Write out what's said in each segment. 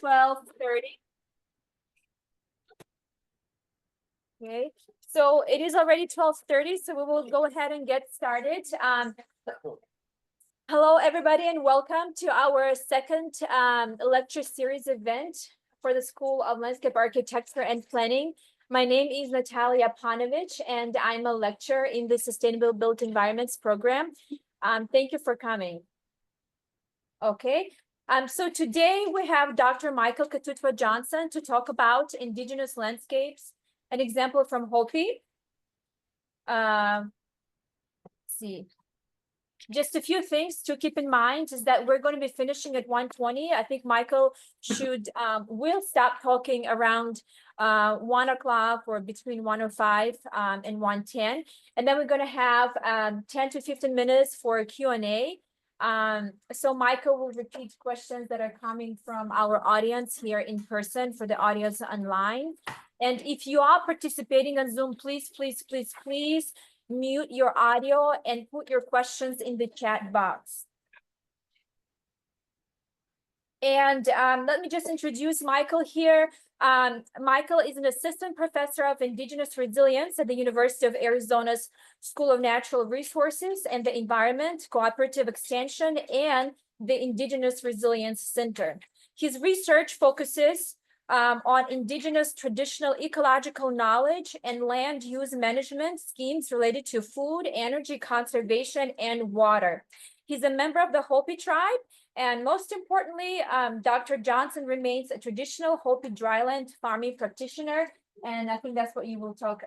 12:30. Okay, so it is already 12:30, so we will go ahead and get started. Hello, everybody, and welcome to our second lecture series event for the School of Landscape Architecture and Planning. My name is Natalia Panovich, and I'm a lecturer in the Sustainable Built Environments program. Thank you for coming. Okay, so today we have Dr. Michael Kotutwa Johnson to talk about Indigenous Landscapes, an example from Hopi. Let's see. Just a few things to keep in mind is that we're going to be finishing at 1:20. I think Michael will stop talking around 1 o'clock or between 1:05 and 1:10. And then we're going to have 10 to 15 minutes for a Q&A. So Michael will repeat questions that are coming from our audience here in person for the audience online. And if you are participating on Zoom, please mute your audio and put your questions in the chat box. And let me just introduce Michael here. Michael is an assistant professor of Indigenous Resilience at the University of Arizona's School of Natural Resources and the Environment, Cooperative Extension, and the Indigenous Resilience Center. His research focuses on Indigenous traditional ecological knowledge and land use management schemes related to food, energy conservation, and water. He's a member of the Hopi tribe, and most importantly, Dr. Johnson remains a traditional Hopi dryland farming practitioner, and I think that's what you will talk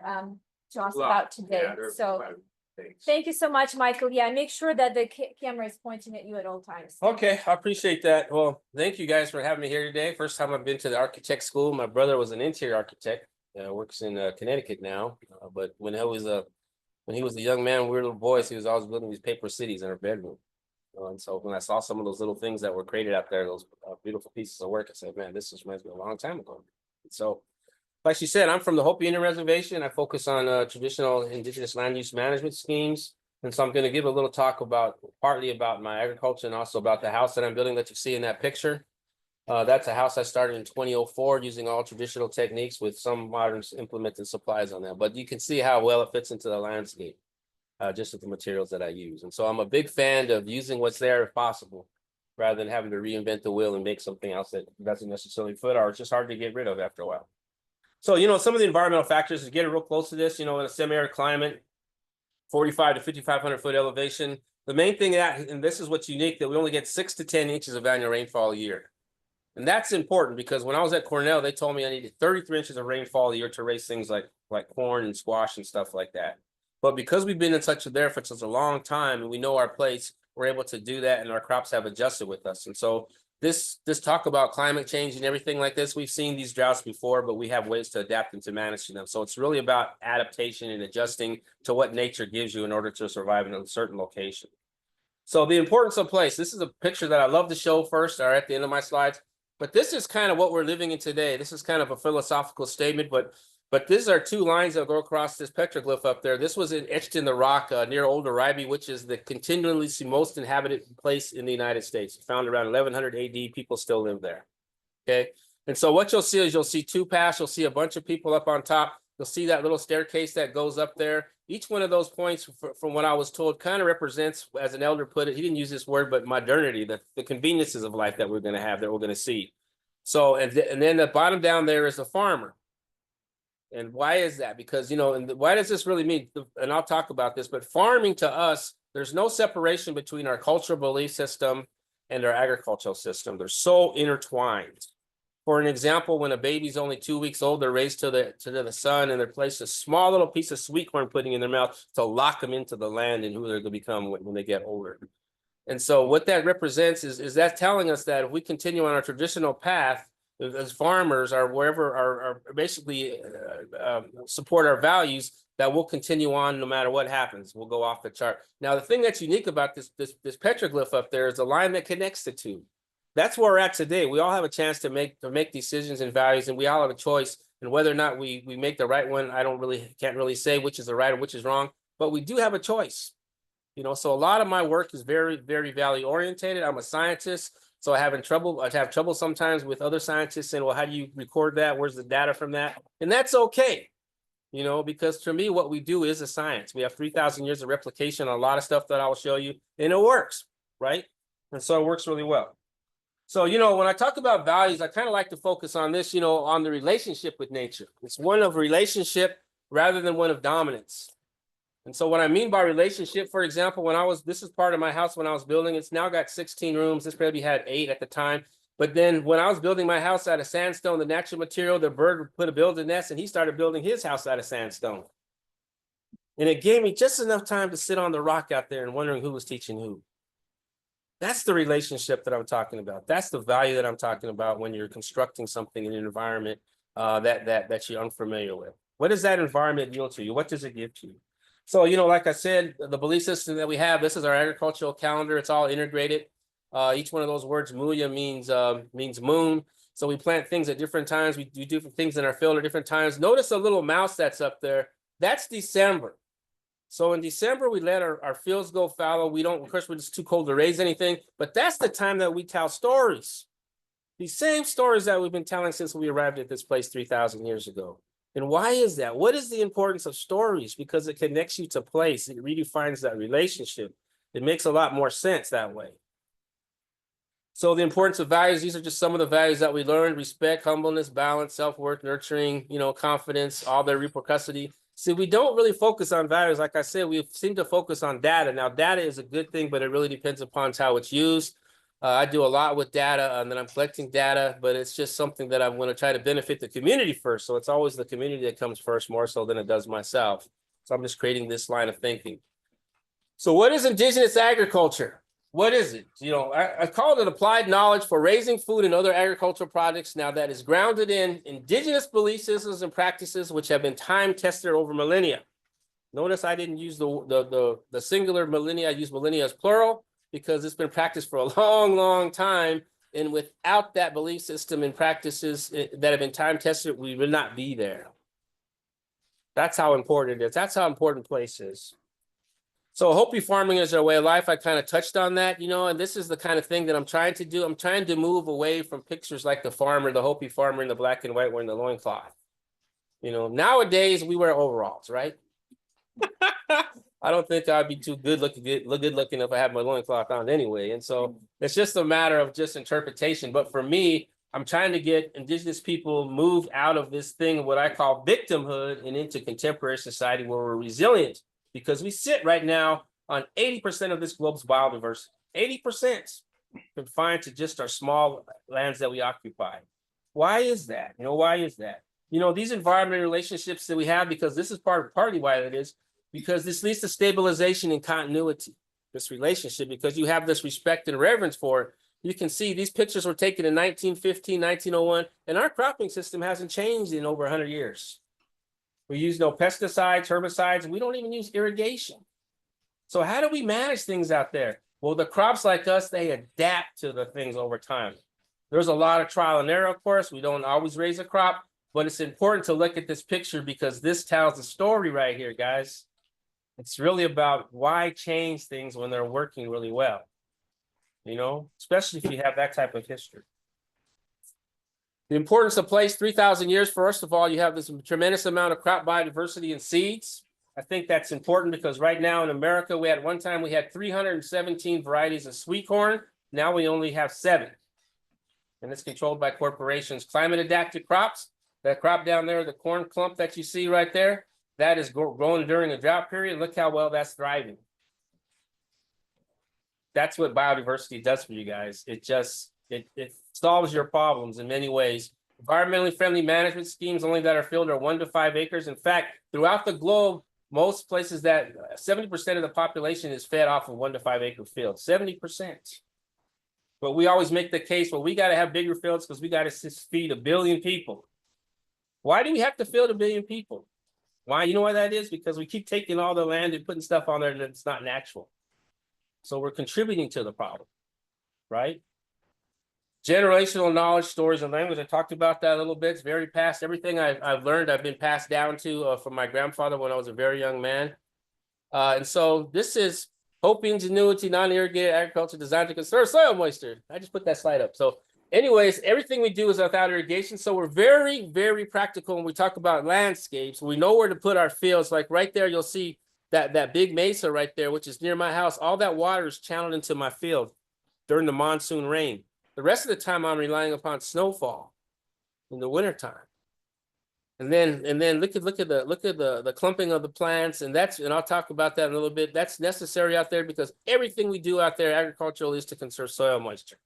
to us about today. Yeah, so thank you so much, Michael. Yeah, make sure that the camera is pointing at you at all times. Okay, I appreciate that. Well, thank you guys for having me here today. First time I've been to the architect school. My brother was an interior architect, works in Connecticut now. But when he was a young man, we were little boys, he was always building these paper cities in our bedroom. And so when I saw some of those little things that were created out there, those beautiful pieces of work, I said, man, this just reminds me of a long time ago. So, like she said, I'm from the Hopi Indian Reservation. I focus on traditional indigenous land use management schemes. And so I'm going to give a little talk partly about my agriculture and also about the house that I'm building that you see in that picture. That's a house I started in 2004 using all traditional techniques with some modern implemented supplies on that. But you can see how well it fits into the landscape. Just with the materials that I use. And so I'm a big fan of using what's there if possible, rather than having to reinvent the wheel and make something else that doesn't necessarily fit or it's just hard to get rid of after a while. So, some of the environmental factors, to get real close to this, in a semi-arid climate, 45 to 5,500 foot elevation, the main thing and this is what's unique, that we only get 6 to 10 inches of annual rainfall a year. And that's important because when I was at Cornell, they told me I needed 33 inches of rainfall a year to raise things like corn and squash and stuff like that. But because we've been in touch with there for such a long time and we know our place, we're able to do that and our crops have adjusted with us. And so this talk about climate change and everything like this, we've seen these droughts before, but we have ways to adapt and to manage them. So it's really about adaptation and adjusting to what nature gives you in order to survive in a certain location. So the importance of place, this is a picture that I love to show first or at the end of my slides, but this is kind of what we're living in today. This is kind of a philosophical statement, but these are two lines that go across this petroglyph up there. This was etched in the rock near Old Oribe, which is the continuously most inhabited place in the United States. Found around 1100 AD, people still live there. Okay, and so what you'll see is you'll see two paths. You'll see a bunch of people up on top. You'll see that little staircase that goes up there. Each one of those points, from what I was told, kind of represents, as an elder put it, he didn't use this word, but modernity, the conveniences of life that we're going to have, that we're going to see. So, and then the bottom down there is the farmer. And why is that? Because, and why does this really mean? And I'll talk about this, but farming to us, there's no separation between our cultural belief system and our agricultural system. They're so intertwined. For an example, when a baby's only 2 weeks old, they're raised to the sun and they're placed a small little piece of sweet corn pudding in their mouth to lock them into the land and who they're going to become when they get older. And so what that represents is that telling us that if we continue on our traditional path, as farmers or wherever are basically support our values, that we'll continue on no matter what happens. We'll go off the chart. Now, the thing that's unique about this petroglyph up there is the line that connects the two. That's where we're at today. We all have a chance to make decisions and values, and we all have a choice. And whether or not we make the right one, I can't really say which is the right and which is wrong, but we do have a choice. So a lot of my work is very, very value oriented. I'm a scientist. So I have trouble sometimes with other scientists saying, well, how do you record that? Where's the data from that? And that's okay, you know, because to me, what we do is a science. We have 3,000 years of replication on a lot of stuff that I will show you, and it works, right? And so it works really well. So, you know, when I talk about values, I kind of like to focus on this, you know, on the relationship with nature. It's one of relationship rather than one of dominance. And so what I mean by relationship, for example, this is part of my house when I was building, it's now got 16 rooms. This probably had 8 at the time. But then when I was building my house out of sandstone, the natural material, the bird would build a nest, and he started building his house out of sandstone. And it gave me just enough time to sit on the rock out there and wondering who was teaching who. That's the relationship that I'm talking about. That's the value that I'm talking about when you're constructing something in an environment that you're unfamiliar with. What does that environment yield to you? What does it give to you? So, you know, like I said, the belief system that we have, this is our agricultural calendar. It's all integrated. Each one of those words, muya, means moon. So we plant things at different times. We do different things in our field at different times. Notice a little mouse that's up there. That's December. So in December, we let our fields go fallow. Of course, it's too cold to raise anything, but that's the time that we tell stories. These same stories that we've been telling since we arrived at this place 3,000 years ago. And why is that? What is the importance of stories? Because it connects you to place. It redefines that relationship. It makes a lot more sense that way. So the importance of values, these are just some of the values that we learned: respect, humbleness, balance, self-worth, nurturing, you know, confidence, all their repercussity. See, we don't really focus on values. Like I said, we seem to focus on data. Now, data is a good thing, but it really depends upon how it's used. I do a lot with data, and then I'm collecting data, but it's just something that I'm going to try to benefit the community first. So it's always the community that comes first, more so than it does myself. So I'm just creating this line of thinking. So what is indigenous agriculture? What is it? You know, I call it applied knowledge for raising food and other agricultural products. Now that is grounded in indigenous belief systems and practices, which have been time tested over millennia. Notice I didn't use the singular millennia. I use millennia as plural, because it's been practiced for a long, long time. And without that belief system and practices that have been time tested, we would not be there. That's how important it is. That's how important place is. So Hopi farming is our way of life. I kind of touched on that, you know, and this is the kind of thing that I'm trying to do. I'm trying to move away from pictures like the farmer, the Hopi farmer in the black and white wearing the loincloth. You know, nowadays we wear overalls, right? I don't think I'd be too good looking if I had my loincloth on anyway. And so it's just a matter of just interpretation. But for me, I'm trying to get indigenous people moved out of this thing, what I call victimhood, and into contemporary society where we're resilient, because we sit right now on 80% of this globe's biodiversity. 80% confined to just our small lands that we occupy. Why is that? You know, why is that? You know, these environmental relationships that we have, because this is partly why that is, because this leads to stabilization and continuity, this relationship, because you have this respect and reverence for it. You can see these pictures were taken in 1915, 1901, and our cropping system hasn't changed in over 100 years. We use no pesticides, herbicides, and we don't even use irrigation. So how do we manage things out there? Well, the crops like us, they adapt to the things over time. There's a lot of trial and error, of course. We don't always raise a crop, but it's important to look at this picture because this tells the story right here, guys. It's really about why change things when they're working really well, you know, especially if you have that type of history. The importance of place, 3,000 years. First of all, you have this tremendous amount of crop biodiversity and seeds. I think that's important because right now in America, one time we had 317 varieties of sweet corn. Now we only have 7. And it's controlled by corporations. Climate adapted crops, that crop down there, the corn clump that you see right there, that is growing during a drought period. Look how well that's thriving. That's what biodiversity does for you guys. It solves your problems in many ways. Environmentally friendly management schemes only that are filled are 1 to 5 acres. In fact, throughout the globe, most places that 70% of the population is fed off of 1 to 5 acre fields, 70%. But we always make the case, well, we got to have bigger fields because we got to feed 1 billion people. Why do we have to feed 1 billion people? Why? You know why that is? Because we keep taking all the land and putting stuff on there that's not natural. So we're contributing to the problem, right? Generational knowledge, stories, and language. I talked about that a little bit. It's very past. Everything I've learned, I've been passed down to from my grandfather when I was a very young man. And so this is Hopi ingenuity, non-irrigated agriculture designed to conserve soil moisture. I just put that slide up. So anyways, everything we do is without irrigation. So we're very, very practical when we talk about landscapes. We know where to put our fields. Like right there, you'll see that big mesa right there, which is near my house. All that water is channeled into my field during the monsoon rain. The rest of the time, I'm relying upon snowfall in the wintertime. And then look at the clumping of the plants, and I'll talk about that in a little bit. That's necessary out there because everything we do out there agricultural is to conserve soil moisture.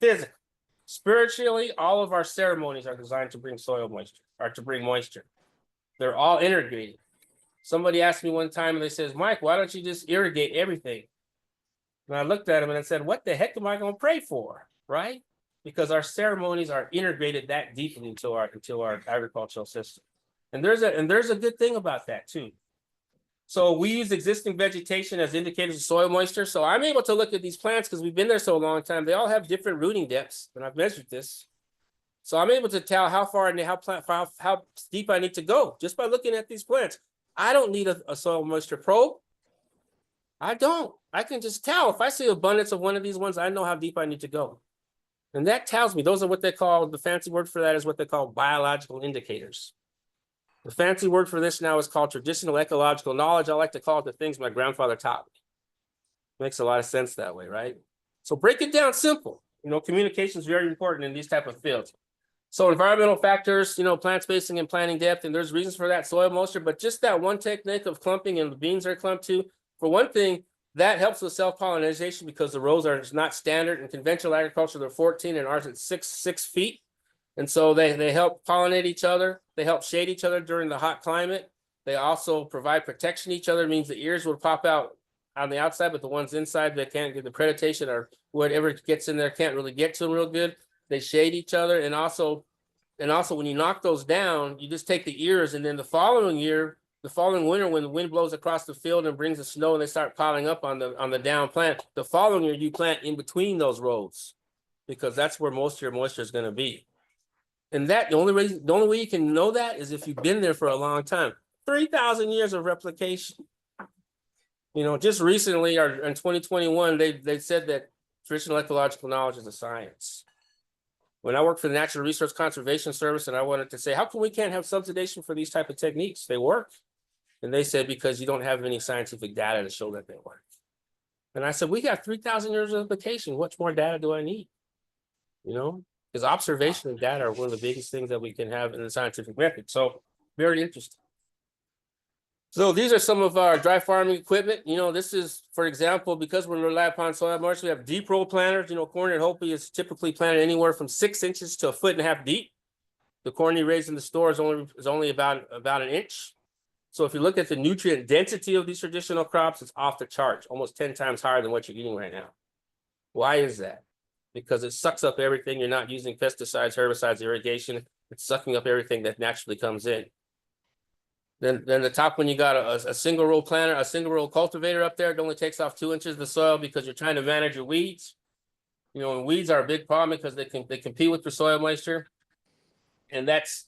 Physically, spiritually, all of our ceremonies are designed to bring soil moisture or to bring moisture. They're all integrated. Somebody asked me one time and they says, Mike, why don't you just irrigate everything? And I looked at him and I said, what the heck am I going to pray for? Right? Because our ceremonies are integrated that deeply into our agricultural system. And there's a good thing about that too. So we use existing vegetation as indicators of soil moisture. So I'm able to look at these plants because we've been there so a long time. They all have different rooting depths, and I've measured this. So I'm able to tell how far and how deep I need to go just by looking at these plants. I don't need a soil moisture probe. I don't. I can just tell. If I see abundance of one of these ones, I know how deep I need to go. And that tells me, those are what they call, the fancy word for that is what they call biological indicators. The fancy word for this now is called traditional ecological knowledge. I like to call it the things my grandfather taught me. Makes a lot of sense that way, right? So break it down simple. Communication is very important in these type of fields. So environmental factors, plant spacing and planting depth, and there's reasons for that, soil moisture, but just that one technique of clumping and the beans are clumped to, for one thing, that helps with self-pollination because the rows are not standard. In conventional agriculture, they're 14 and ours at 6 feet. And so they help pollinate each other. They help shade each other during the hot climate. They also provide protection to each other. It means the ears will pop out on the outside, but the ones inside that can't get the predation or whatever gets in there can't really get to them real good. They shade each other. And also when you knock those down, you just take the ears, and then the following winter, when the wind blows across the field and brings the snow and they start piling up on the down plant, the following year you plant in between those rows because that's where most of your moisture is going to be. And the only way you can know that is if you've been there for a long time. 3,000 years of replication. Just recently, or in 2021, they said that traditional ecological knowledge is a science. When I worked for the Natural Resource Conservation Service and I wanted to say, how come we can't have subsidization for these type of techniques? They work. And they said, because you don't have any scientific data to show that they work. And I said, we got 3,000 years of application. What more data do I need? Because observation and data are one of the biggest things that we can have in the scientific method. So very interesting. So these are some of our dry farming equipment. This is, for example, because we rely upon soil moisture, we have deep row planters. Corn and Hopi is typically planted anywhere from 6 inches to 1.5 feet deep. The corn you raise in the store is only about an inch. So if you look at the nutrient density of these traditional crops, it's off the charts, almost 10 times higher than what you're eating right now. Why is that? Because it sucks up everything. You're not using pesticides, herbicides, irrigation. It's sucking up everything that naturally comes in. Then the top one, you got a single row planter, a single row cultivator up there. It only takes off 2 inches of the soil because you're trying to manage your weeds. And weeds are a big problem because they compete with your soil moisture. And that's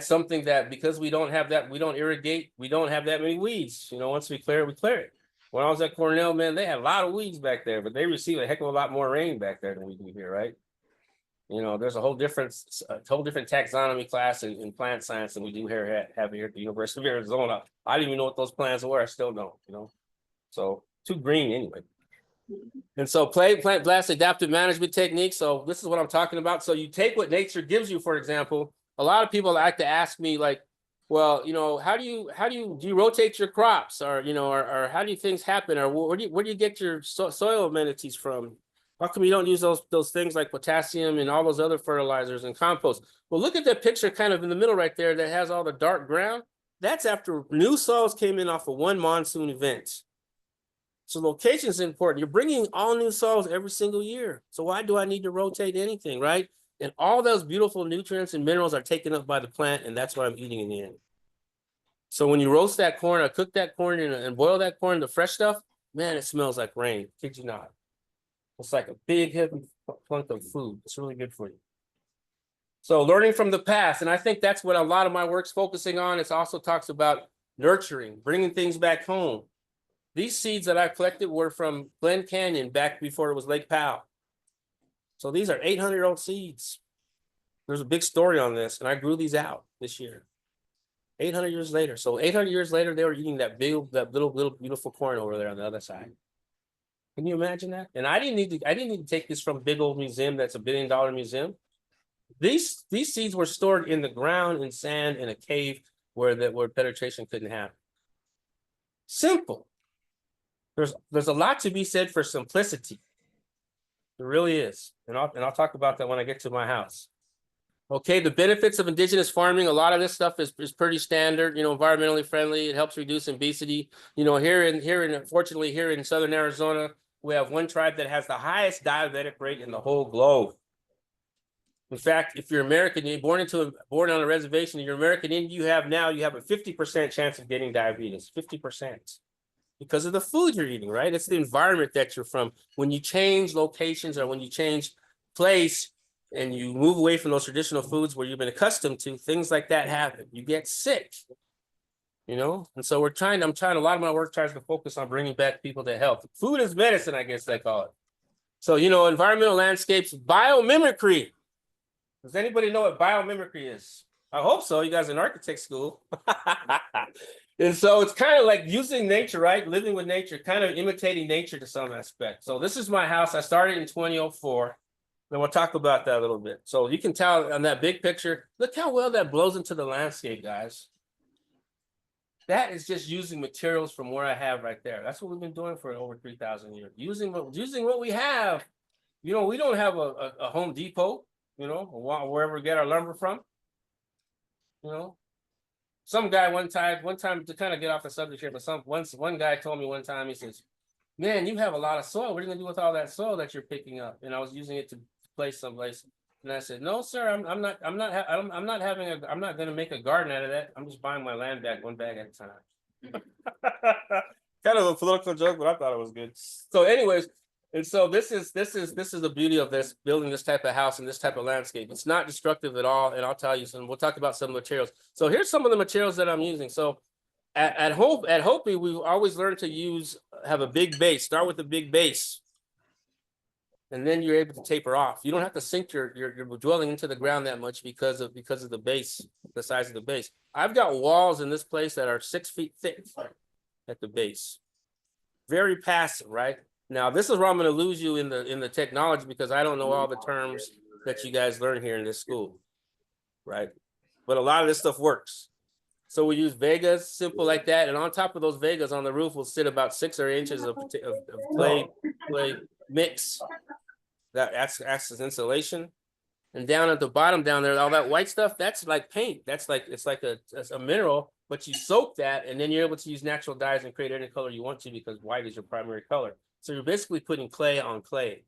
something that, because we don't have that, we don't irrigate, we don't have that many weeds. Once we clear it, we clear it. When I was at Cornell, man, they had a lot of weeds back there, but they receive a heck of a lot more rain back there than we do here, right? There's a whole different taxonomy class in plant science than we do have here at the University of Arizona. I didn't even know what those plants were. I still don't, So too green anyway. And so plant blast adaptive management techniques. So this is what I'm talking about. So you take what nature gives you, for example. A lot of people like to ask me, like, well, how do you rotate your crops, or or how do things happen, or where do you get your soil amenities from? How come you don't use those things like potassium and all those other fertilizers and compost? Well, look at that picture kind of in the middle right there that has all the dark ground. That's after new soils came in off of one monsoon event. So location is important. You're bringing all new soils every single year. So why do I need to rotate anything, right? And all those beautiful nutrients and minerals are taken up by the plant, and that's what I'm eating in the end. So when you roast that corn or cook that corn and boil that corn, the fresh stuff, man, it smells like rain. Kid you not. It's like a big heavy plunk of food. It's really good for you. So learning from the past, and I think that's what a lot of my work's focusing on. It also talks about nurturing, bringing things back home. These seeds that I collected were from Glen Canyon back before it was Lake Powell. So these are 800-year-old seeds. There's a big story on this, and I grew these out this year. 800 years later. So 800 years later, they were eating that little beautiful corn over there on the other side. Can you imagine that? And I didn't need to take this from a big old museum that's $1 billion museum. These seeds were stored in the ground in sand in a cave where penetration couldn't happen. Simple. There's a lot to be said for simplicity. There really is. And I'll talk about that when I get to my house. Okay, the benefits of indigenous farming, a lot of this stuff is pretty standard, environmentally friendly. It helps reduce obesity. Fortunately, here in Southern Arizona, we have one tribe that has the highest diabetic rate in the whole globe. In fact, if you're American, you're born on a reservation, and you're American Indian, you have a 50% chance of getting diabetes, 50%. Because of the food you're eating, right? It's the environment that you're from. When you change locations or when you change place and you move away from those traditional foods where you've been accustomed to, things like that happen. You get sick, And so a lot of my work tries to focus on bringing back people to health. Food is medicine, I guess they call it. So, environmental landscapes, biomimicry. Does anybody know what biomimicry is? I hope so. You guys in architect school. And so it's kind of like using nature, right? Living with nature, kind of imitating nature to some aspect. So this is my house. I started in 2004. And we'll talk about that a little bit. So you can tell on that big picture, look how well that blows into the landscape, guys. That is just using materials from where I have right there. That's what we've been doing for over 3,000 years. Using what we have. We don't have a Home Depot, wherever we get our lumber from. Some guy one time to kind of get off the subject here, but one guy told me one time, he says, "Man, you have a lot of soil. What are you gonna do with all that soil that you're picking up?" And I was using it to place someplace. And I said, "No, sir, I'm not gonna make a garden out of that. I'm just buying my land back one bag at a time." Kind of a political joke, but I thought it was good. So anyways, and so this is the beauty of this, building this type of house and this type of landscape. It's not destructive at all. And I'll tell you some, we'll talk about some materials. So here's some of the materials that I'm using. So at Hopi, we've always learned to have a big base, start with a big base. And then you're able to taper off. You don't have to sink your dwelling into the ground that much because of the base, the size of the base. I've got walls in this place that are 6 feet thick at the base. Very passive, right? Now, this is where I'm going to lose you in the technology because I don't know all the terms that you guys learn here in this school, right? But a lot of this stuff works. So we use Vegas, simple like that. And on top of those Vegas on the roof will sit about 6 or 8 inches of clay mix. That's as insulation. And down at the bottom down there, all that white stuff, that's like paint. It's like a mineral, but you soak that and then you're able to use natural dyes and create any color you want to because white is your primary color. So you're basically putting clay on clay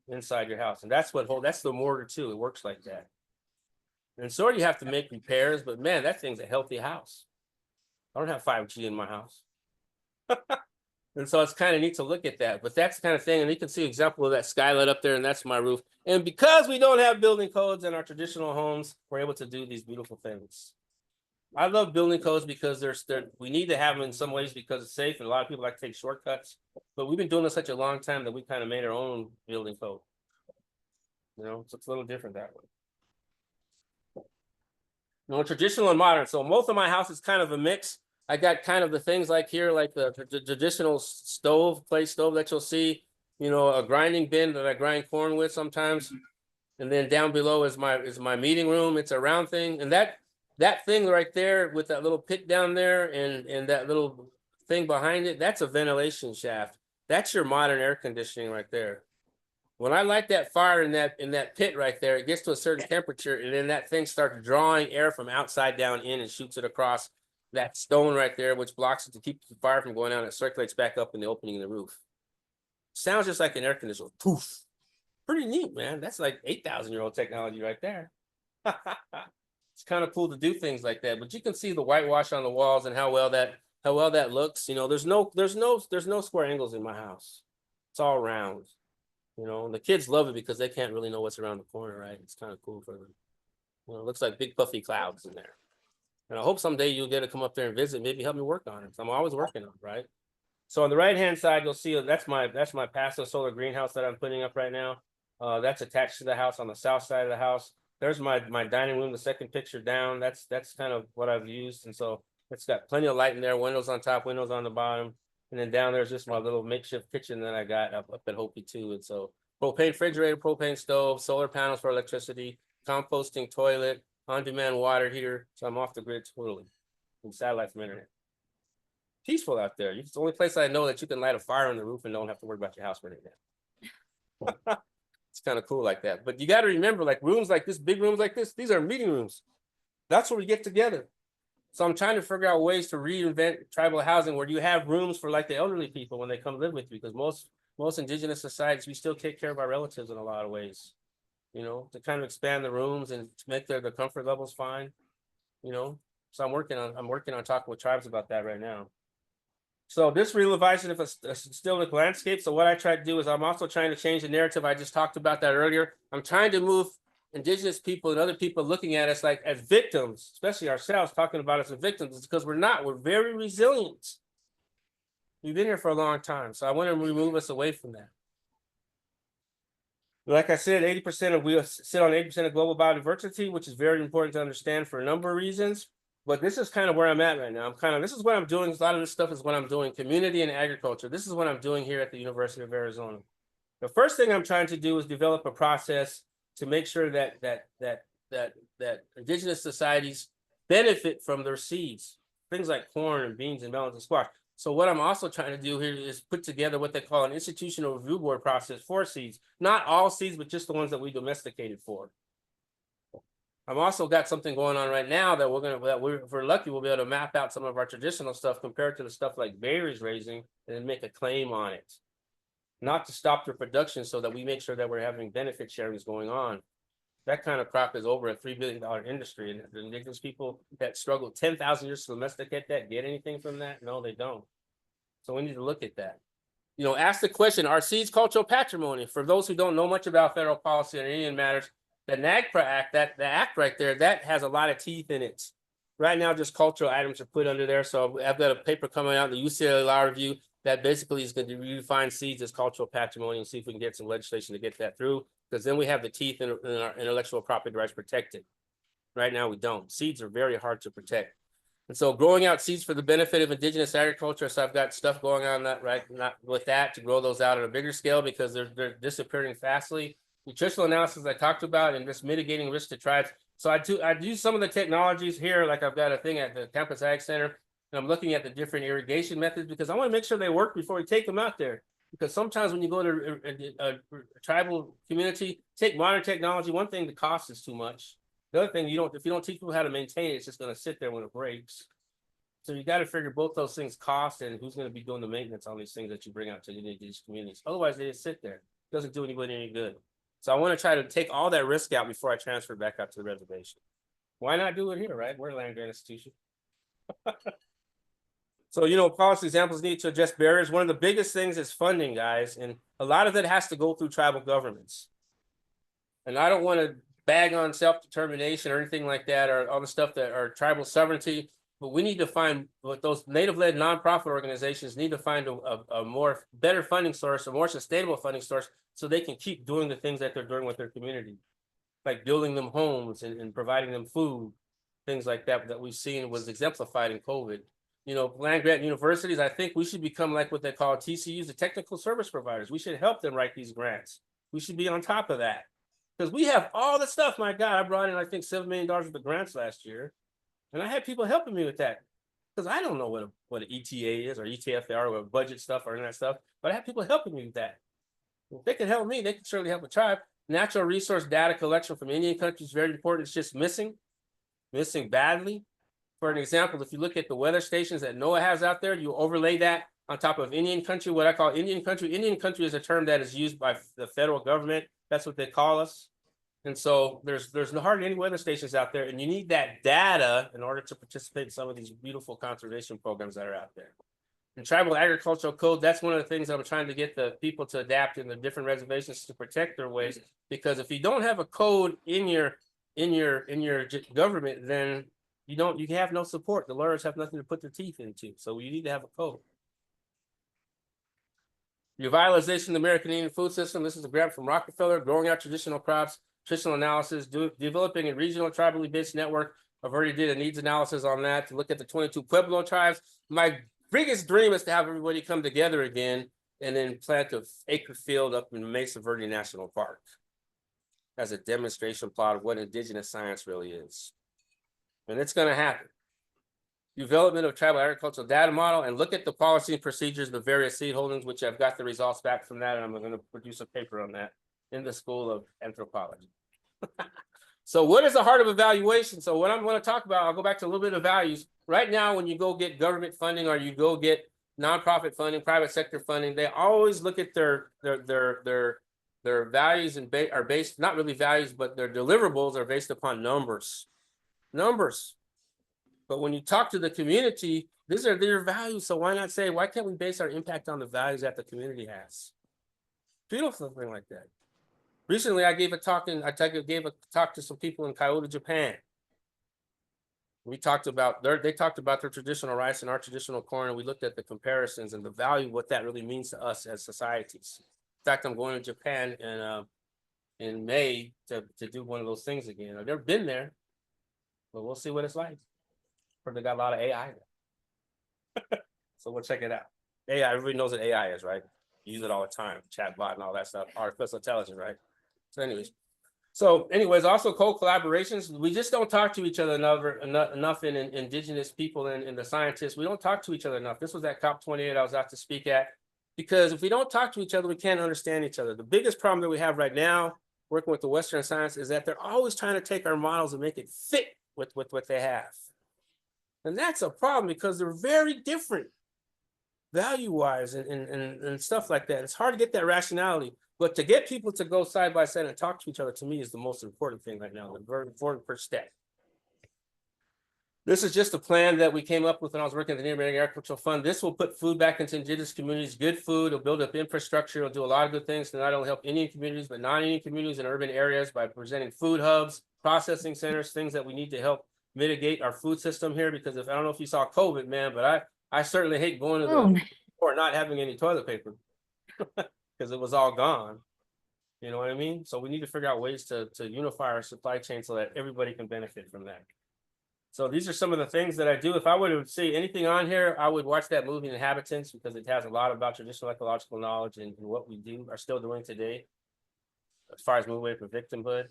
inside your house. And that's the mortar too. It works like that. And so you have to make repairs, but man, that thing's a healthy house. I don't have 5G in my house. And so it's kind of neat to look at that, but that's the kind of thing. And you can see an example of that skylight up there, and that's my roof. And because we don't have building codes in our traditional homes, we're able to do these beautiful things. I love building codes because we need to have them in some ways because it's safe, and a lot of people like to take shortcuts. But we've been doing this such a long time that we kind of made our own building code. So it's a little different that way. Traditional and modern. So most of my house is kind of a mix. I got kind of the things like here, like the traditional place stove that you'll see, a grinding bin that I grind corn with sometimes. And then down below is my meeting room. It's a round thing. And that thing right there with that little pit down there and that little thing behind it, that's a ventilation shaft. That's your modern air conditioning right there. When I light that fire in that pit right there, it gets to a certain temperature and then that thing starts drawing air from outside down in and shoots it across that stone right there, which blocks it to keep the fire from going out, and it circulates back up in the opening in the roof. Sounds just like an air conditioner. Poof. Pretty neat, man. That's like 8,000-year-old technology right there. It's kind of cool to do things like that. But you can see the whitewash on the walls and how well that looks. There's no square angles in my house. It's all round. And the kids love it because they can't really know what's around the corner, right? It's kind of cool for them. It looks like big puffy clouds in there. And I hope someday you'll get to come up there and visit, maybe help me work on it. I'm always working on it, right? So on the right-hand side, you'll see that's my passive solar greenhouse that I'm putting up right now. That's attached to the house on the south side of the house. There's my dining room, the second picture down. That's kind of what I've used. And so it's got plenty of light in there, windows on top, windows on the bottom. And then down there's just my little makeshift kitchen that I got up at Hopi too. And so propane refrigerator, propane stove, solar panels for electricity, composting toilet, on-demand water heater. So I'm off the grid totally. And satellite from internet. Peaceful out there. It's the only place I know that you can light a fire on the roof and don't have to worry about your house burning down. It's kind of cool like that. But you got to remember, like rooms like this, big rooms like this, these are meeting rooms. That's where we get together. So I'm trying to figure out ways to reinvent tribal housing where you have rooms for like the elderly people when they come live with you, because most indigenous societies, we still take care of our relatives in a lot of ways, you know, to kind of expand the rooms and to make the comfort levels fine, you know. So I'm working on talking with tribes about that right now. So this realization of a still landscape. So what I try to do is I'm also trying to change the narrative. I just talked about that earlier. I'm trying to move indigenous people and other people looking at us like as victims, especially ourselves talking about us as victims, because we're not. We're very resilient. We've been here for a long time. So I want to remove us away from that. Like I said, 80% we sit on 80% of global biodiversity, which is very important to understand for a number of reasons. But this is kind of where I'm at right now. This is what I'm doing. A lot of this stuff is what I'm doing, community and agriculture. This is what I'm doing here at the University of Arizona. The first thing I'm trying to do is develop a process to make sure that indigenous societies benefit from their seeds, things like corn and beans and melons and squash. So what I'm also trying to do here is put together what they call an institutional review board process for seeds. Not all seeds, but just the ones that we domesticated for. I've also got something going on right now that if we're lucky, we'll be able to map out some of our traditional stuff compared to the stuff like Barry's raising and then make a claim on it. Not to stop their production so that we make sure that we're having benefit sharings going on. That kind of crop is over a $3 billion industry, and the indigenous people that struggled 10,000 years to domesticate that get anything from that? No, they don't. So we need to look at that. You know, ask the question, are seeds cultural patrimony? For those who don't know much about federal policy and Indian matters, the NAGPRA Act, the act right there, that has a lot of teeth in it. Right now, just cultural items are put under there. So I've got a paper coming out in the UCLA Law Review that basically is going to redefine seeds as cultural patrimony and see if we can get some legislation to get that through, because then we have the teeth in our intellectual property rights protected. Right now, we don't. Seeds are very hard to protect. And so growing out seeds for the benefit of indigenous agriculture. So I've got stuff going on not with that to grow those out at a bigger scale because they're disappearing fastly. Nutritional analysis I talked about and just mitigating risk to tribes. So I do some of the technologies here, like I've got a thing at the Campus Ag Center, and I'm looking at the different irrigation methods because I want to make sure they work before we take them out there. Because sometimes when you go to a tribal community, take modern technology, one thing, the cost is too much. The other thing, if you don't teach people how to maintain it, it's just going to sit there when it breaks. So you got to figure both those things, cost and who's going to be doing the maintenance on these things that you bring out to these communities. Otherwise, they just sit there. It doesn't do anybody any good. So I want to try to take all that risk out before I transfer back out to the reservation. Why not do it here, right? We're a land grant institution. So, you know, policy examples need to address barriers. One of the biggest things is funding, guys. And a lot of it has to go through tribal governments. And I don't want to bag on self-determination or anything like that, or all the stuff that are tribal sovereignty, but we need to find what those native-led nonprofit organizations need to find a more better funding source, a more sustainable funding source, so they can keep doing the things that they're doing with their community, like building them homes and providing them food, things like that we've seen was exemplified in COVID. You know, land grant universities, I think we should become like what they call TCUs, the technical service providers. We should help them write these grants. We should be on top of that. Because we have all the stuff. My God, I brought in, I think, $7 million worth of grants last year. And I had people helping me with that. Because I don't know what an ETA is or ETFR or budget stuff or any of that stuff. But I have people helping me with that. If they can help me, they can certainly help a tribe. Natural resource data collection from Indian countries is very important. It's just missing badly. For an example, if you look at the weather stations that NOAA has out there, you overlay that on top of Indian country, what I call Indian country. Indian country is a term that is used by the federal government. That's what they call us. And so there's hardly any weather stations out there, and you need that data in order to participate in some of these beautiful conservation programs that are out there. And tribal agricultural code, that's one of the things I'm trying to get the people to adapt in the different reservations to protect their ways. Because if you don't have a code in your government, then you have no support. The lawyers have nothing to put their teeth into. So you need to have a code. Revitalization of the American Indian food system. This is a grant from Rockefeller, growing out traditional crops, nutritional analysis, developing a regional tribally based network. I've already did a needs analysis on that to look at the 22 Pueblo tribes. My biggest dream is to have everybody come together again and then plant an acre field up in Mesa Verde National Park as a demonstration plot of what indigenous science really is. And it's going to happen. Development of tribal agricultural data model, and look at the policy and procedures of the various seed holdings, which I've got the results back from that, and I'm going to produce a paper on that in the School of Anthropology. So what is the heart of evaluation? So what I'm going to talk about, I'll go back to a little bit of values. Right now, when you go get government funding or you go get nonprofit funding, private sector funding, they always look at their values and are based, not really values, but their deliverables are based upon numbers. But when you talk to the community, these are their values. So why not say, why can't we base our impact on the values that the community has? Beautiful thing like that. Recently, I gave a talk to some people in Kyoto, Japan. We talked about they talked about their traditional rice and our traditional corn, and we looked at the comparisons and the value, what that really means to us as societies. In fact, I'm going to Japan in May to do one of those things again. I've never been there, but we'll see what it's like. They got a lot of AI there. So we'll check it out. AI, everybody knows what AI is, right? You use it all the time, chatbot and all that stuff, artificial intelligence, right? So anyways, also co-collaborations. We just don't talk to each other enough in indigenous people and the scientists. We don't talk to each other enough. This was at COP28 I was out to speak at, because if we don't talk to each other, we can't understand each other. The biggest problem that we have right now, working with the Western science, is that they're always trying to take our models and make it fit with what they have. And that's a problem because they're very different value-wise and stuff like that. It's hard to get that rationality, but to get people to go side by side and talk to each other, to me, is the most important thing right now, the very important first step. This is just a plan that we came up with when I was working at the Native American Agricultural Fund. This will put food back into indigenous communities, good food, it'll build up infrastructure, it'll do a lot of good things to not only help Indian communities, but non-Indian communities in urban areas by presenting food hubs, processing centers, things that we need to help mitigate our food system here. Because I don't know if you saw COVID, man, but I certainly hate going to the store not having any toilet paper because it was all gone. You know what I mean? So we need to figure out ways to unify our supply chain so that everybody can benefit from that. So these are some of the things that I do. If I were to see anything on here, I would watch that movie Inhabitants, because it has a lot about traditional ecological knowledge and what we are still doing today as far as moving away from victimhood.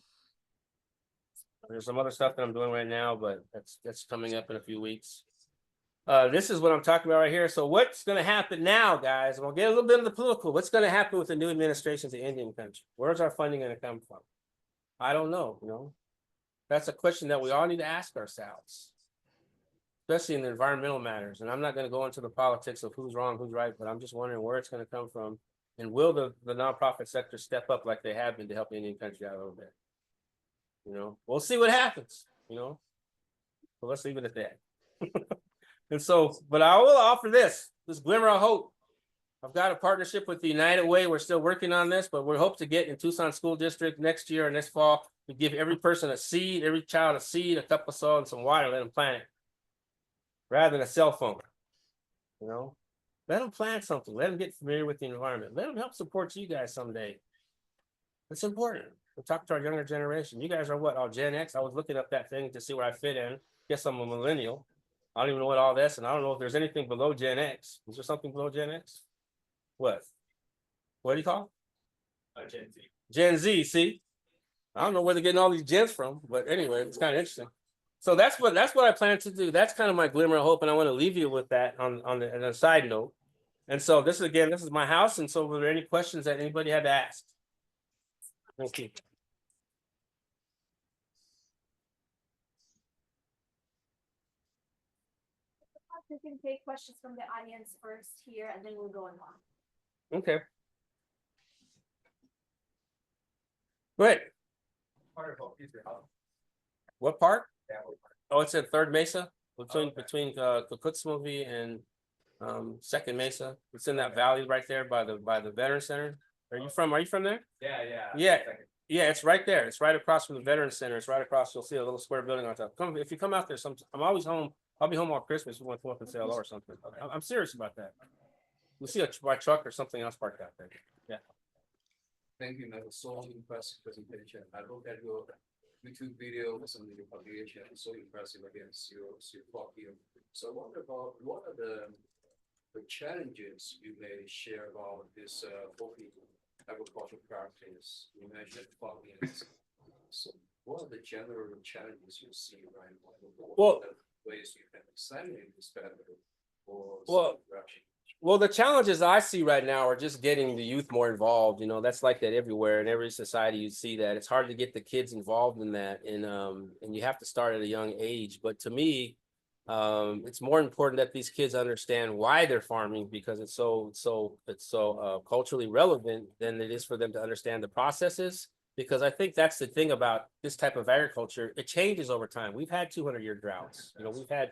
There's some other stuff that I'm doing right now, but that's coming up in a few weeks. This is what I'm talking about right here. So what's going to happen now, guys? And we'll get a little bit of the political. What's going to happen with the new administrations in Indian country? Where's our funding going to come from? I don't know. That's a question that we all need to ask ourselves, especially in the environmental matters. And I'm not going to go into the politics of who's wrong, who's right, but I'm just wondering where it's going to come from. And will the nonprofit sector step up like they have been to help Indian country out a little bit? We'll see what happens, but let's leave it at that. And so, but I will offer this glimmer of hope. I've got a partnership with the United Way. We're still working on this, but we hope to get in Tucson School District next year and this fall. We give every person a seed, every child a seed, a cup of soil, and some water. Let them plant it, rather than a cell phone. Let them plant something. Let them get familiar with the environment. Let them help support you guys someday. It's important. We'll talk to our younger generation. You guys are what, all Gen X? I was looking up that thing to see where I fit in. Guess I'm a millennial. I don't even know what all this, and I don't know if there's anything below Gen X. Is there something below Gen X? What do you call it? Gen Z. Gen Z, see? I don't know where they're getting all these gens from, but anyway, it's kind of interesting. So that's what I plan to do. That's kind of my glimmer of hope, and I want to leave you with that on a side note. And so this is my house, and so were there any questions that anybody had to ask? Thank you. We can take questions from the audience first here, and then we'll go on. Okay. Great. What part? Oh, it's at Third Mesa, between Kotutwa and Second Mesa. It's in that valley right there by the Veteran Center. Are you from there? Yeah. It's right there. It's right across from the Veteran Center. It's right across. You'll see a little square building on top. If you come out there, I'm always home. I'll be home on Christmas. We want to come up and say hello or something. I'm serious about that. You see my truck or something else parked out there. Yeah. Thank you, Michael. So impressive presentation. I looked at your YouTube video, some of your publication, so impressive against your talk here. So what are the challenges you may share about this Hopi agricultural practice? You mentioned farming. So what are the general challenges you see right now? What are the ways you can disseminate this better or direction? Well, the challenges I see right now are just getting the youth more involved. You know, that's like that everywhere in every society. You see that it's hard to get the kids involved in that, and you have to start at a young age. But to me, it's more important that these kids understand why they're farming because it's so culturally relevant than it is for them to understand the processes. Because I think that's the thing about this type of agriculture. It changes over time. We've had 200-year droughts. You know, we've had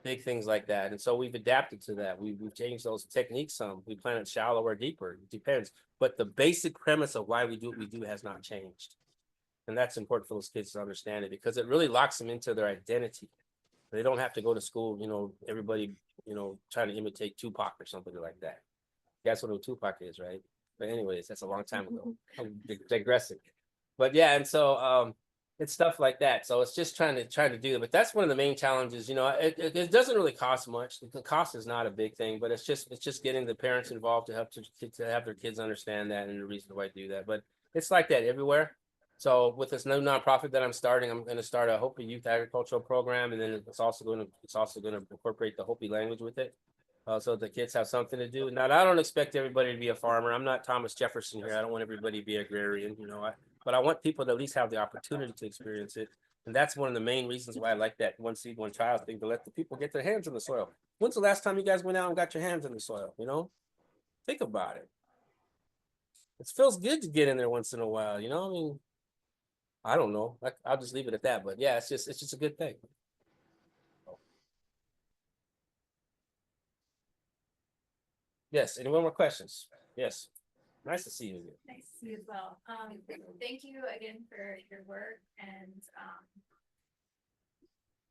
big things like that. And so we've adapted to that. We've changed those techniques some. We plant it shallow or deeper. It depends. But the basic premise of why we do what we do has not changed. And that's important for those kids to understand it because it really locks them into their identity. They don't have to go to school, you know, everybody, you know, trying to imitate Tupac or something like that. That's what a Tupac is, right? But anyways, that's a long time ago. I'm digressing. But yeah, and so it's stuff like that. So it's just trying to do it. But that's one of the main challenges. You know, it doesn't really cost much. The cost is not a big thing, but it's just getting the parents involved to help to have their kids understand that and the reason why I do that. But it's like that everywhere. So with this new nonprofit that I'm starting, I'm going to start a Hopi youth agricultural program, and then it's also going to incorporate the Hopi language with it, so the kids have something to do. Now, I don't expect everybody to be a farmer. I'm not Thomas Jefferson here. I don't want everybody to be agrarian, you know. But I want people to at least have the opportunity to experience it, and that's one of the main reasons why I like that one seed, one child thing, to let the people get their hands in the soil. When's the last time you guys went out and got your hands in the soil? You know, think about it. It feels good to get in there once in a while, you know. I mean, I don't know. I'll just leave it at that. But yeah, it's just a good thing. Yes. Any more questions? Yes. Nice to see you again. Nice to see you as well. Thank you again for your work and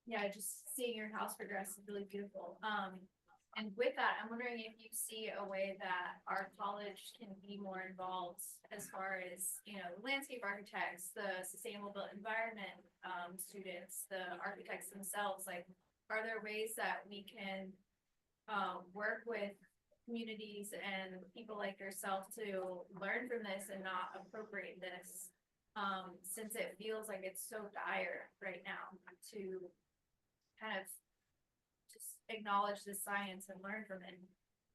yeah, just seeing your house progress is really beautiful. And with that, I'm wondering if you see a way that our college can be more involved as far as, you know, landscape architects, the sustainable built environment students, the architects themselves. Like, are there ways that we can work with communities and people like yourself to learn from this and not appropriate this, since it feels like it's so dire right now to kind of just acknowledge the science and learn from it?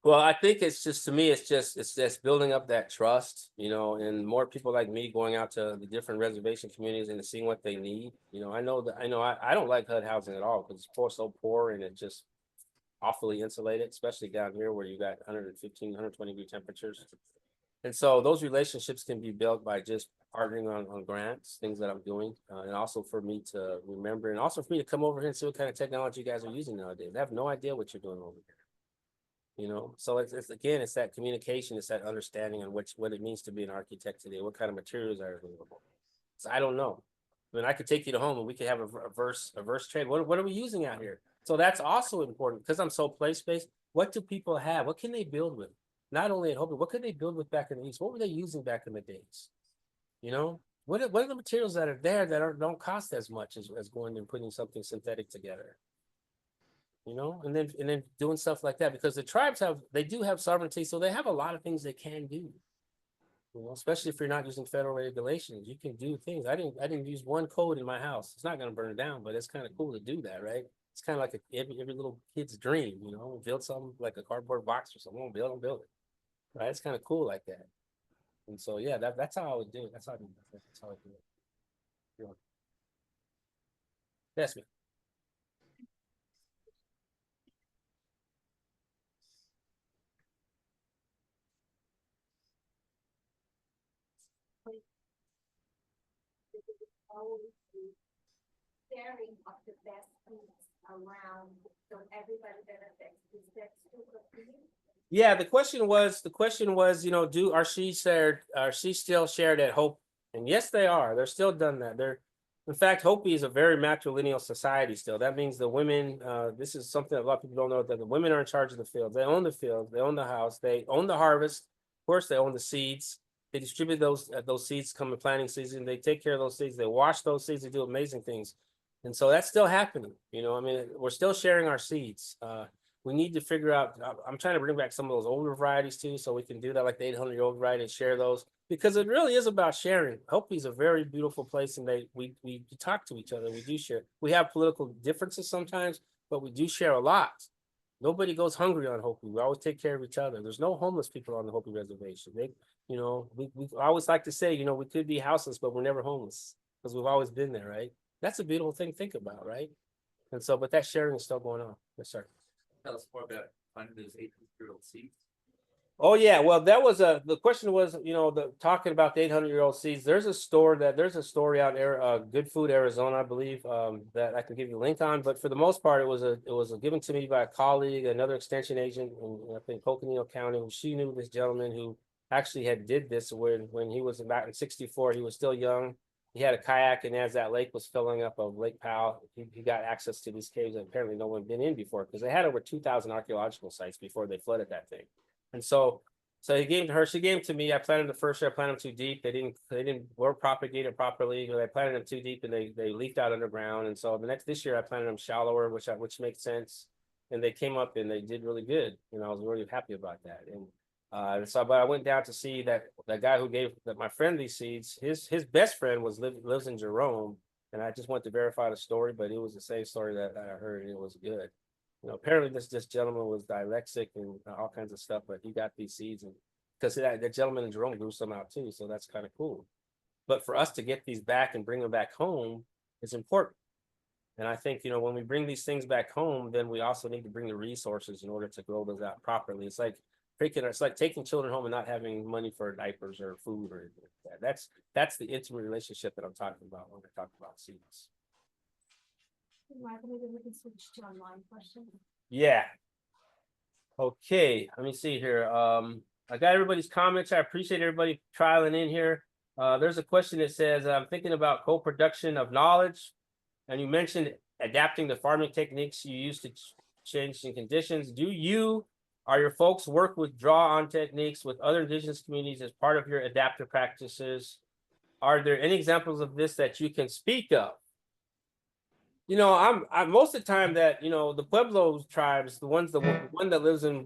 Well, I think it's just, to me, it's just building up that trust, you know, and more people like me going out to the different reservation communities and seeing what they need. You know, I don't like HUD housing at all because it's so poor and it just awfully insulated, especially down here where you got 115, 120 degree temperatures. And so those relationships can be built by just partnering on grants, things that I'm doing, and also for me to remember, and also for me to come over here and see what kind of technology you guys are using nowadays. I have no idea what you're doing over here. You know, so it's again, it's that communication, it's that understanding on what it means to be an architect today, what kind of materials are available. So I don't know. I mean, I could take you to home and we could have a verse trade. What are we using out here? So that's also important because I'm so place-based. What do people have? What can they build with? Not only at Hopi, what could they build with back in the East? What were they using back in the days? You know, what are the materials that are there that don't cost as much as going and putting something synthetic together? You know, and then doing stuff like that, because the tribes do have sovereignty, so they have a lot of things they can do. You know, especially if you're not using federal regulations, you can do things. I didn't use one code in my house. It's not going to burn it down, but it's kind of cool to do that, right? It's kind of like every little kid's dream, you know, build something like a cardboard box or something, build it, right? It's kind of cool like that. And so, yeah, that's how I would do it. That's how I do it. That's how I do it. Yeah. Yes, ma'am. Sharing of the best foods around so everybody benefits. Is that still a thing? Yeah, the question was, you know, are she still shared at Hope? And yes, they are. They're still done that. In fact, Hopi is a very matrilineal society still. That means the women, this is something that a lot of people don't know, that the women are in charge of the field. They own the field, they own the house, they own the harvest. Of course, they own the seeds. They distribute those seeds come in planting season. They take care of those seeds. They wash those seeds. They do amazing things. And so that's still happening. You know, I mean, we're still sharing our seeds. We need to figure out, I'm trying to bring back some of those older varieties too, so we can do that like the 800-year-old variety and share those, because it really is about sharing. Hopi is a very beautiful place, and we talk to each other. We do share. We have political differences sometimes, but we do share a lot. Nobody goes hungry on Hopi. We always take care of each other. There's no homeless people on the Hopi reservation. We always like to say, we could be houseless, but we're never homeless because we've always been there, right? That's a beautiful thing to think about, right? And so, but that sharing is still going on. Yes, sir. Tell us more about finding those 800-year-old seeds. Oh yeah, well that was the question was, talking about the 800-year-old seeds. There's a story out there, Good Food, Arizona, I believe, that I can give you a link on. But for the most part, it was given to me by a colleague, another extension agent in I think Coconino County. She knew this gentleman who actually did this when he was back in '64. He was still young. He had a kayak, and as that lake was filling up of Lake Powell, he got access to these caves that apparently no one had been in before, because they had over 2,000 archaeological sites before they flooded that thing. And so he gave to her, she gave to me. I planted the first year, I planted them too deep. They didn't were propagated properly. I planted them too deep, and they leaked out underground. And so this year I planted them shallower, which makes sense. And they came up and they did really good. I was really happy about that. But I went down to see that guy who gave my friend these seeds. His best friend lives in Jerome, and I just went to verify the story, but it was the same story that I heard, and it was good. Apparently this gentleman was dyslexic and all kinds of stuff, but he got these seeds, and because that gentleman in Jerome grew some out too, so that's kind of cool. But for us to get these back and bring them back home is important. And I think, when we bring these things back home, then we also need to bring the resources in order to grow those out properly. It's like taking children home and not having money for diapers or food or anything like that. That's the intimate relationship that I'm talking about when I talk about seeds. Michael, maybe we can switch to online questions. Yeah. Okay, let me see here. I got everybody's comments. I appreciate everybody trialing in here. There's a question that says, I'm thinking about co-production of knowledge, and you mentioned adapting the farming techniques you use to changing conditions. Do you or your folks work with draw-on techniques with other indigenous communities as part of your adaptive practices? Are there any examples of this that you can speak of? I'm most of the time that the Pueblo tribes, the one that lives in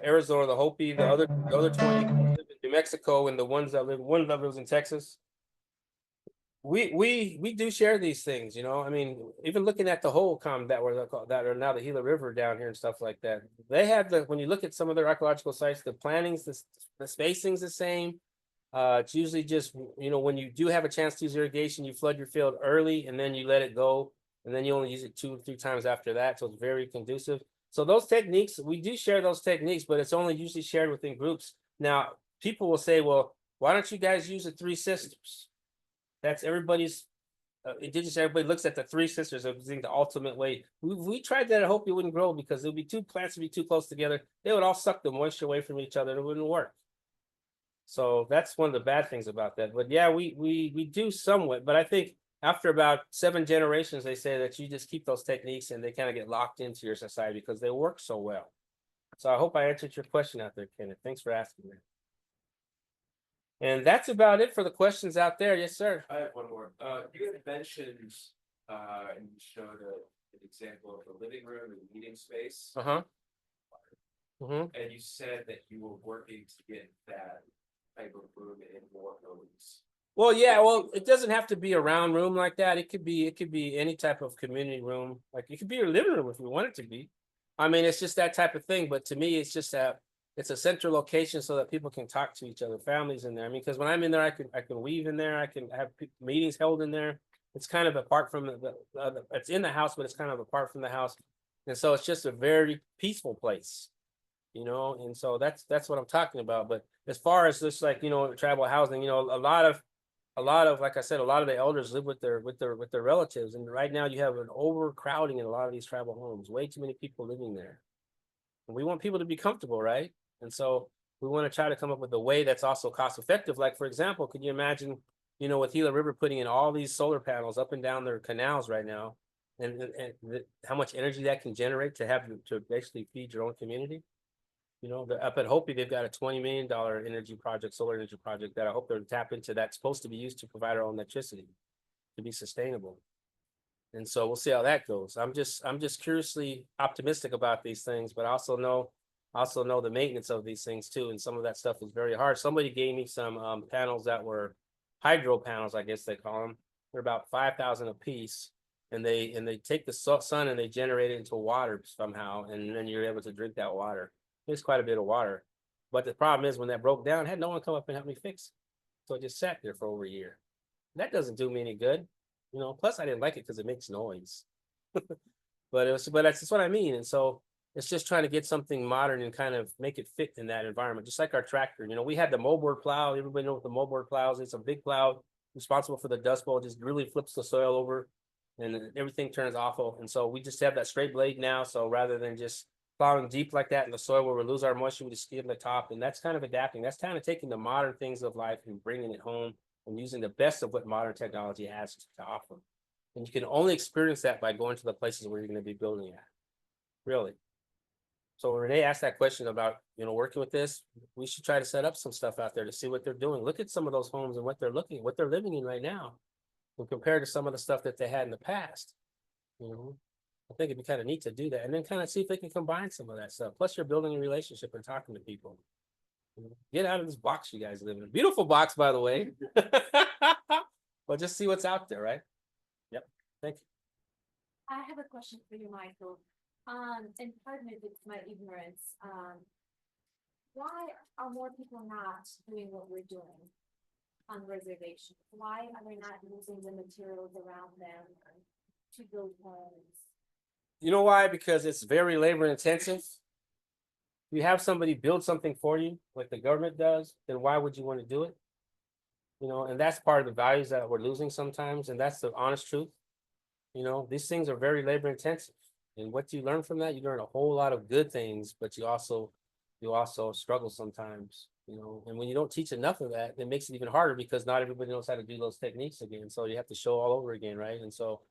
Arizona, the Hopi, the other 20 live in New Mexico, and one that lives in Texas. We do share these things, I mean, even looking at the Hohokam that are now the Gila River down here and stuff like that. They have when you look at some of their archaeological sites, the planning's the spacing's the same. It's usually just when you do have a chance to use irrigation, you flood your field early and then you let it go. And then you only use it 2 or 3 times after that. So it's very conducive. So those techniques, we do share those techniques, but it's only usually shared within groups. Now, people will say, well, why don't you guys use the 3 sisters? That's everybody's, indigenous, everybody looks at the 3 sisters as being the ultimate way. We tried that. I hope it wouldn't grow because it would be 2 plants would be too close together. They would all suck the moisture away from each other and it wouldn't work. So that's one of the bad things about that. But yeah, we do somewhat, but I think after about 7 generations, they say that you just keep those techniques and they kind of get locked into your society because they work so well. So I hope I answered your question out there, Kenneth. Thanks for asking that. And that's about it for the questions out there. Yes, sir. I have one more. You had mentioned and you showed an example of the living room and meeting space. Uh-huh. And you said that you were working to get that type of room in more homes. Well, yeah, it doesn't have to be a round room like that. It could be any type of community room. Like it could be your living room if you want it to be. I mean, it's just that type of thing. But to me, it's just it's a central location so that people can talk to each other, families in there. I mean, because when I'm in there, I can weave in there. I can have meetings held in there. It's kind of apart from it's in the house, but it's kind of apart from the house. And so it's just a very peaceful place, and so that's what I'm talking about. But as far as just like, tribal housing, a lot of, like I said, a lot of the elders live with their relatives. And right now you have an overcrowding in a lot of these tribal homes, way too many people living there. And we want people to be comfortable, right? And so we want to try to come up with a way that's also cost effective. Like, for example, could you imagine, you know, with Gila River putting in all these solar panels up and down their canals right now, how much energy that can generate to have to basically feed your own community. You know, up at Hopi, they've got a $20 million energy project, solar energy project that I hope they're tap into. That's supposed to be used to provide our own electricity to be sustainable. And so we'll see how that goes. I'm just curiously optimistic about these things, but I also know the maintenance of these things too. And some of that stuff is very hard. Somebody gave me some panels that were hydro panels, I guess they call them. They're about 5,000 a piece. And they take the sun and they generate it into water somehow, and then you're able to drink that water. It's quite a bit of water. But the problem is when that broke down, I had no one come up and help me fix it. So it just sat there for over a year. That doesn't do me any good. You know, plus I didn't like it because it makes noise. But that's just what I mean. And so it's just trying to get something modern and kind of make it fit in that environment. Just like our tractor. You know, we had the moldboard plow. Everybody knows what the moldboard plow is. It's a big plow responsible for the dust bowl. It just really flips the soil over and everything turns awful. And so we just have that straight blade now. So rather than just plowing deep like that in the soil where we lose our moisture, we just skim the top. And that's kind of adapting. That's kind of taking the modern things of life and bringing it home and using the best of what modern technology has to offer. And you can only experience that by going to the places where you're going to be building at. Really. So when Renee asked that question about, you know, working with this, we should try to set up some stuff out there to see what they're doing. Look at some of those homes and what they're living in right now, and compared to some of the stuff that they had in the past. You know, I think it'd be kind of neat to do that, and then kind of see if they can combine some of that stuff. Plus, you're building a relationship and talking to people. You know, get out of this box you guys live in. Beautiful box, by the way. But just see what's out there, right? Yep. Thank you. I have a question for you, Michael. And pardon me if it's my ignorance. Why are more people not doing what we're doing on reservations? Why are they not using the materials around them to build homes? You know why? Because it's very labor intensive. You have somebody build something for you, like the government does, then why would you want to do it? You know, and that's part of the values that we're losing sometimes, and that's the honest truth. You know, these things are very labor intensive. And what you learn from that, you learn a whole lot of good things, but you also struggle sometimes, you know. And when you don't teach enough of that, it makes it even harder because not everybody knows how to do those techniques again. So you have to show all over again, right? And so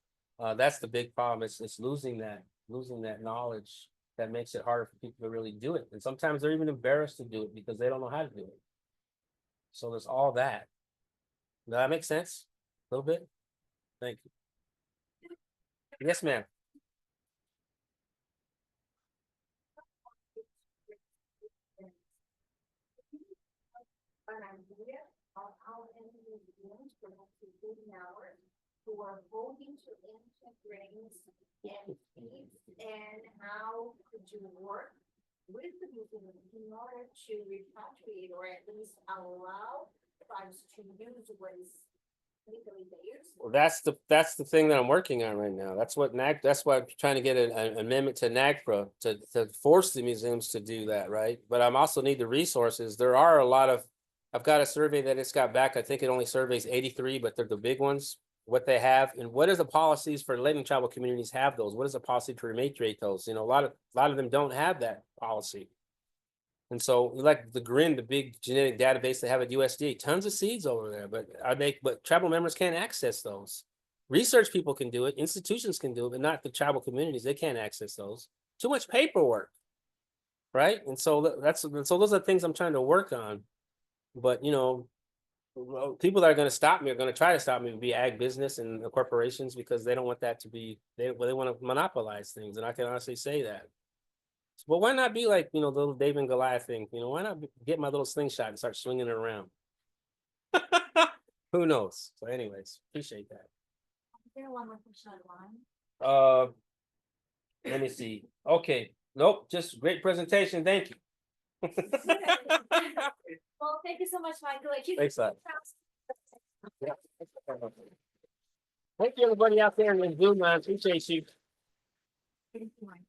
that's the big problem. It's losing that knowledge that makes it harder for people to really do it. And sometimes they're even embarrassed to do it because they don't know how to do it. So there's all that. Does that make sense? A little bit? Thank you. Yes, ma'am. An idea of how Indians perhaps hours who are holding to ancient grains and feeds, and how could you work with the museum in order to repatriate or at least allow tribes to use what is legally theirs? Well, that's the thing that I'm working on right now. That's what I'm trying to get an amendment to NAGPRA to force the museums to do that, right? But I'm also need the resources. There are a lot of, I've got a survey that it's got back. I think it only surveys 83, but they're the big ones. What they have and what is the policies for letting tribal communities have those? What is the policy to repatriate those? You know, a lot of them don't have that policy. And so like the GRIN, the big genetic database they have at USDA, tons of seeds over there, but tribal members can't access those. Research people can do it, institutions can do it, but not the tribal communities. They can't access those. Too much paperwork, right? And so those are the things I'm trying to work on. But you know, people that are going to stop me are going to try to stop me, be ag business and the corporations, because they don't want that to be, they want to monopolize things, and I can honestly say that. But why not be like, you know, the little David and Goliath thing? You know, why not get my little slingshot and start swinging it around? Who knows? So anyways, appreciate that. Is there one more question online? Let me see. Okay. Nope. Just great presentation. Thank you. Well, thank you so much, Michael. Thanks a lot. Yeah. Thank you, everybody out there in the Zoom line. Appreciate you. Thank you, Michael.